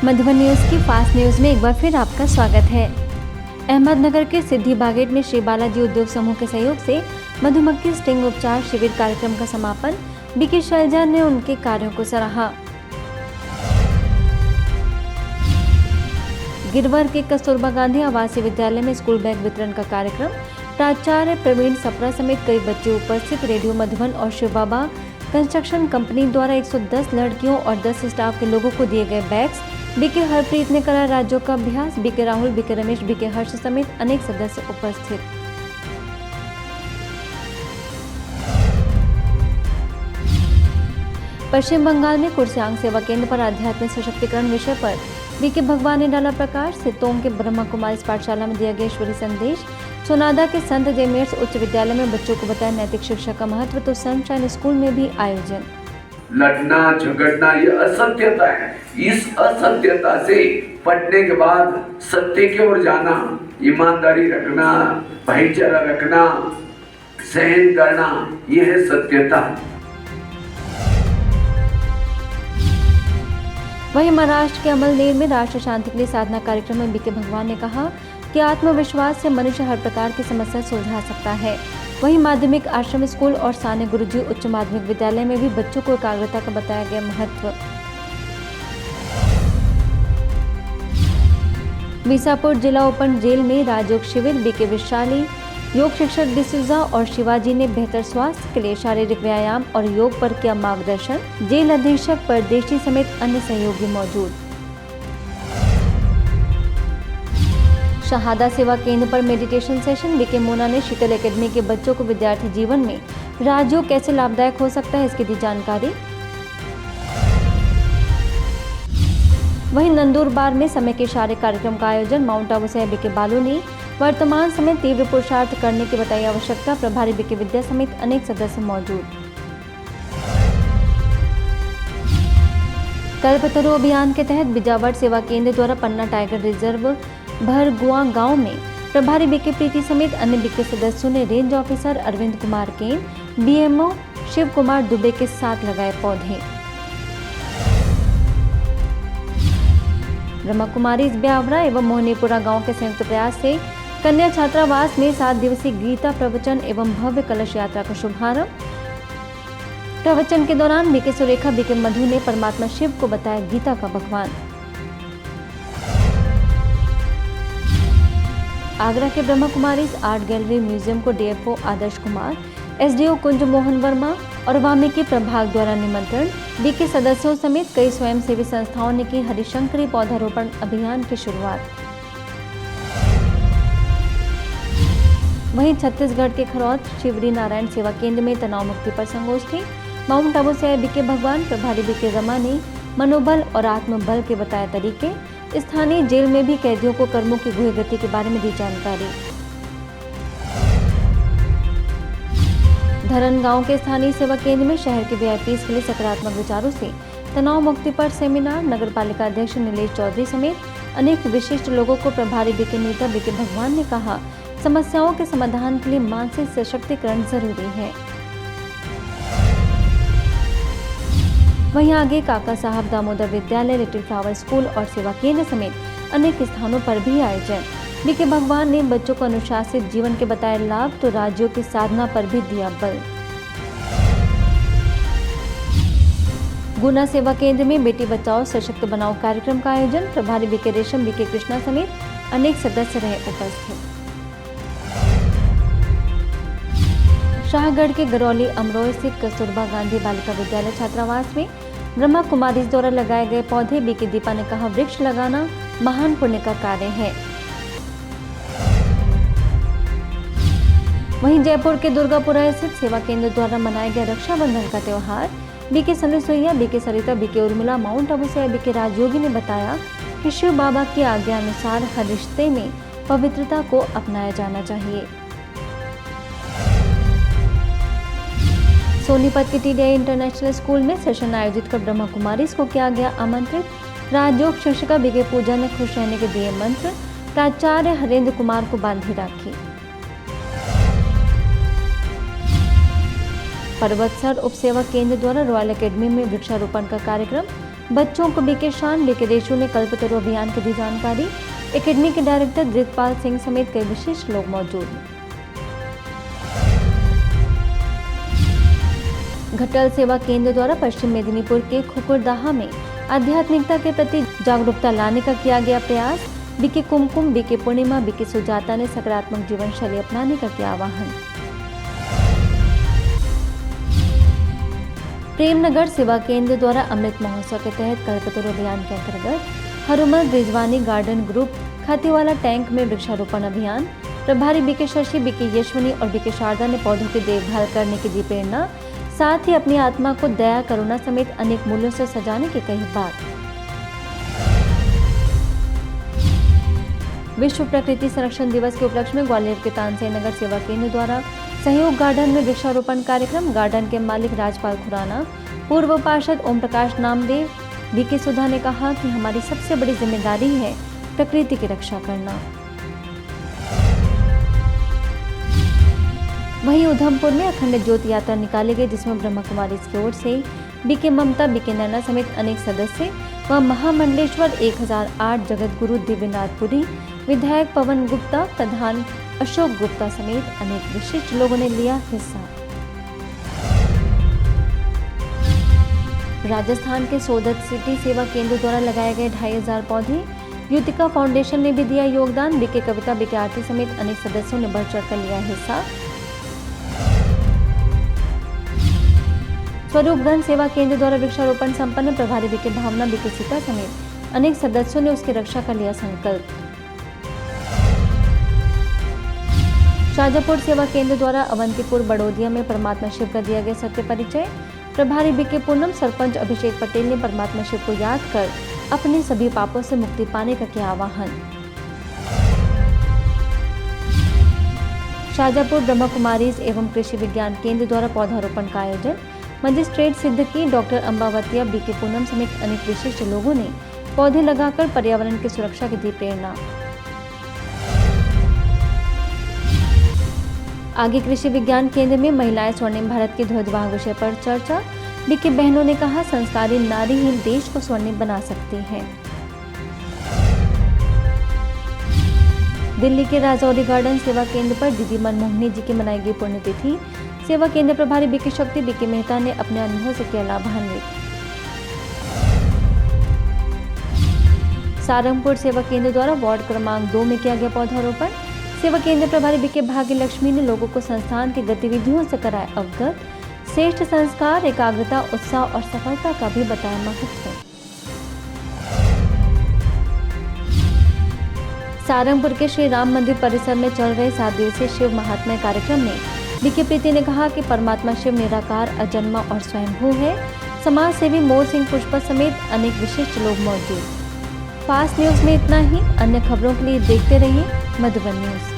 Madhuban news की fast news में एक बार फिर आपका स्वागत है। अहमदनगर के सिद्धि बागेट में श्री बालाजी उद्योग समूह के सहयोग से मधुमक्खी स्टिंग उपचार शिविर कार्यक्रम का समापन बीके शैलजा ने उनके कार्यों को सराहा। गिरवर के कस्तूरबा गांधी आवासीय विद्यालय में स्कूल बैग वितरण का कार्यक्रम, प्राचार्य प्रवीण सप्रा समेत कई बच्चे उपस्थित। रेडियो मधुबन और शिव बाबा कंस्ट्रक्शन कंपनी द्वारा 110 लड़कियों और 10 स्टाफ के लोगों को दिए गए बैग्स। बीके हरप्रीत ने करा राज्यों का अभ्यास। BK Rahul, BK Ramesh, BK Harsh समेत अनेक सदस्य उपस्थित। पश्चिम बंगाल में कुर्सियांग सेवा केंद्र पर आध्यात्मिक सशक्तिकरण विषय पर बीके भगवान ने डाला प्रकाश। सितोम के ब्रह्मा कुमारी पाठशाला में दिया गया ईश्वरीय संदेश। सोनादा के संत जेवियर्स उच्च विद्यालय में बच्चों को बताया नैतिक शिक्षा का महत्व। तो सनशाइन स्कूल में भी आयोजन। लड़ना झगड़ना ये असत्यता है। इस असत्यता से पढ़ने के बाद सत्य की ओर जाना, ईमानदारी रखना, भाईचारा रखना, सहन करना, यह है सत्यता। वहीं महाराष्ट्र के अमलनेर में राष्ट्र शांति के लिए साधना कार्यक्रम में बीके भगवान ने कहा कि आत्मविश्वास से मनुष्य हर प्रकार की समस्या सुलझा सकता है। वहीं माध्यमिक आश्रम स्कूल और साने गुरुजी उच्च माध्यमिक विद्यालय में भी बच्चों को एकाग्रता का बताया गया महत्व। बीसापुर जिला ओपन जेल में राजयोग शिविर। बीके विशाली, योग शिक्षक डिसूजा और शिवाजी ने बेहतर स्वास्थ्य के लिए शारीरिक व्यायाम और योग पर किया मार्गदर्शन। जेल अधीक्षक, परदेशी समेत अन्य सहयोगी मौजूद। शहादा सेवा केंद्र पर मेडिटेशन सेशन। बीके मोना ने शीतल एकेडमी के बच्चों को विद्यार्थी जीवन में राजयोग कैसे लाभदायक हो सकता है इसकी दी जानकारी। वहीं नंदुरबार में समय के इशारे कार्यक्रम का आयोजन। माउंट आबू से बीके बालू ने वर्तमान समय तीव्र पुरुषार्थ करने की बताई आवश्यकता। प्रभारी बीके विद्या समेत अनेक सदस्य मौजूद। कल्पतरु अभियान के तहत बिजावर सेवा केंद्र द्वारा पन्ना टाइगर रिजर्व भरगुआ गांव में प्रभारी बीके प्रीति समेत अन्य बीके सदस्यों ने रेंज ऑफिसर अरविंद कुमार केन, बीएमओ शिव कुमार दुबे के साथ लगाए पौधे। ब्रह्मा कुमारी ब्यावरा एवं मोहनीपुरा गांव के संयुक्त प्रयास से कन्या छात्रावास में 7 दिवसीय गीता प्रवचन एवं भव्य कलश यात्रा का शुभारंभ। प्रवचन के दौरान बीके सुरेखा, बीके मधु ने परमात्मा शिव को बताया गीता का भगवान। आगरा के Brahma Kumari art gallery museum को डीएफओ आदर्श कुमार, एसडीओ कुंज मोहन वर्मा और वाल्मीकि प्रभाग द्वारा निमंत्रण। बीके सदस्यों समेत कई स्वयंसेवी संस्थाओं ने की हरिशंकरी पौधारोपण अभियान की शुरुआत। वहीं छत्तीसगढ़ के खरौद शिवरी नारायण सेवा केंद्र में तनाव मुक्ति पर संगोष्ठी। माउंट आबू से बीके भगवान, प्रभारी बीके रमा ने मनोबल और आत्मबल के बताए तरीके। स्थानीय जेल में भी कैदियों को कर्मों की गुह गति के बारे में दी जानकारी। धरन गांव के स्थानीय सेवा केंद्र में शहर के वीआईपीज के लिए सकारात्मक विचारों से तनाव मुक्ति पर सेमिनार। नगर पालिका अध्यक्ष नीलेश चौधरी समेत अनेक विशिष्ट लोगों को प्रभारी बीके नेता बीके भगवान ने कहा, समस्याओं के समाधान के लिए मानसिक सशक्तिकरण जरूरी है। वहीं आगे काका साहब दामोदर विद्यालय, लिटिल फ्लावर स्कूल और सेवा केंद्र समेत अनेक स्थानों पर भी आयोजन। बीके भगवान ने बच्चों को अनुशासित जीवन के बताए लाभ। तो राज्यों की साधना पर भी दिया बल। गुना सेवा केंद्र में बेटी बचाओ सशक्त बनाओ कार्यक्रम का आयोजन। प्रभारी बीके रेशम, बीके कृष्णा समेत अनेक सदस्य रहे उपस्थित। शाहगढ़ के गरौली अमरोह स्थित कस्तूरबा गांधी बालिका विद्यालय छात्रावास में ब्रह्मा कुमारीज द्वारा लगाए गए पौधे। बीके दीपा ने कहा, वृक्ष लगाना महान पुण्य का कार्य है। वहीं जयपुर के दुर्गापुरा स्थित सेवा केंद्र द्वारा मनाया गया रक्षाबंधन का त्योहार। बीके सलुसैया, बीके सरिता, बीके उर्मिला, माउंट आबू से बीके राजयोगी ने बताया कि शिव बाबा की आज्ञा अनुसार हर रिश्ते में पवित्रता को अपनाया जाना चाहिए। सोनीपत के टीडीआई इंटरनेशनल स्कूल में सेशन आयोजित कर ब्रह्मा कुमारीज को किया गया आमंत्रित। राजयोग शिक्षिका बीके पूजा ने खुश रहने के दिए मंत्र। प्राचार्य हरेंद्र कुमार को बांधी राखी। पर्वतसर उप सेवा केंद्र द्वारा रॉयल एकेडमी में वृक्षारोपण का कार्यक्रम। बच्चों को बीके शान बीके रेशु ने कल्पतरु अभियान की दी जानकारी। एकेडमी के डायरेक्टर दिगपाल सिंह समेत कई विशिष्ट लोग मौजूद। घटल सेवा केंद्र द्वारा पश्चिम मेदिनीपुर के खुकुरदाहा में आध्यात्मिकता के प्रति जागरूकता लाने का किया गया प्रयास। बीके कुमकुम, बीके पूर्णिमा, बीके सुजाता ने सकारात्मक जीवन शैली अपनाने का किया आह्वान। प्रेमनगर सेवा केंद्र द्वारा अमृत महोत्सव के तहत कल्पतरु अभियान के अंतर्गत Harumat Rijwani garden group Khatiwala tank में वृक्षारोपण अभियान। प्रभारी बीके शशि, बीके यशवनी और बीके शारदा ने पौधों की देखभाल करने की दी प्रेरणा। साथ ही अपनी आत्मा को दया, करुणा समेत अनेक मूल्यों से सजाने की कही बात। विश्व प्रकृति संरक्षण दिवस के उपलक्ष्य में ग्वालियर के तानसेन नगर सेवा केंद्र द्वारा सहयोग गार्डन में वृक्षारोपण कार्यक्रम। गार्डन के मालिक राजपाल खुराना, पूर्व पार्षद ओम प्रकाश नामदेव, बीके सुधा ने कहा कि हमारी सबसे बड़ी जिम्मेदारी है प्रकृति की रक्षा करना। वहीं उधमपुर में अखंड ज्योति यात्रा निकाली गई, जिसमें ब्रह्मा कुमारी की ओर से बीके ममता, बीके नैना समेत अनेक सदस्य व महामंडलेश्वर 1008 जगत गुरु दिव्यनाथपुरी, विधायक पवन गुप्ता, प्रधान अशोक गुप्ता समेत अनेक विशिष्ट लोगों ने लिया हिस्सा। राजस्थान के सोदत सिटी सेवा केंद्र द्वारा लगाए गए 2500 पौधे। युतिका फाउंडेशन ने भी दिया योगदान। बीके कविता, बीके आरती समेत अनेक सदस्यों ने बढ़ चढ़कर लिया हिस्सा। स्वरूपगंज सेवा केंद्र द्वारा वृक्षारोपण संपन्न। प्रभारी बीके भावना, बीके सीता समेत अनेक सदस्यों ने उसकी रक्षा का लिया संकल्प। शाजापुर सेवा केंद्र द्वारा अवंतीपुर बड़ोदिया में परमात्मा शिव का दिया गया सत्य परिचय। प्रभारी बीके पूनम, सरपंच अभिषेक पटेल ने परमात्मा शिव को याद कर अपने सभी पापों से मुक्ति पाने का किया आह्वान। शाजापुर ब्रह्मा कुमारीज एवं कृषि विज्ञान केंद्र द्वारा पौधारोपण का आयोजन। Magistrate Siddiqui, doctor Ambavatiya, BK Poonam समेत अनेक विशिष्ट लोगों ने पौधे लगाकर पर्यावरण की सुरक्षा की दी प्रेरणा। आगे कृषि विज्ञान केंद्र में महिलाएं स्वर्णिम भारत के ध्वजवाहक विषय पर चर्चा। बीके बहनों ने कहा, संस्कारी नारी ही देश को स्वर्णिम बना सकती हैं। दिल्ली के राजौरी गार्डन सेवा केंद्र पर दीदी मनमोहनी जी की मनाई गई पुण्यतिथि। सेवा केंद्र प्रभारी बीके शक्ति, बीके मेहता ने अपने अनुभव से किया लाभान्वित। सारंगपुर सेवा केंद्र द्वारा वार्ड क्रमांक 2 में किया गया पौधारोपण। सेवा केंद्र प्रभारी बीके भाग्य लक्ष्मी ने लोगों को संस्थान की गतिविधियों से कराया अवगत। श्रेष्ठ संस्कार, एकाग्रता, उत्साह और सफलता का भी बताया महत्व। सारंगपुर के श्री राम मंदिर परिसर में चल रहे 7 दिवसीय शिव महात्म्य कार्यक्रम में बीके प्रीति ने कहा कि परमात्मा शिव निराकार, अजन्मा और स्वयंभू है। समाज सेवी मोर सिंह पुष्पा समेत अनेक विशिष्ट लोग मौजूद। फास्ट न्यूज में इतना ही। अन्य खबरों के लिए देखते रहिए मधुबन न्यूज।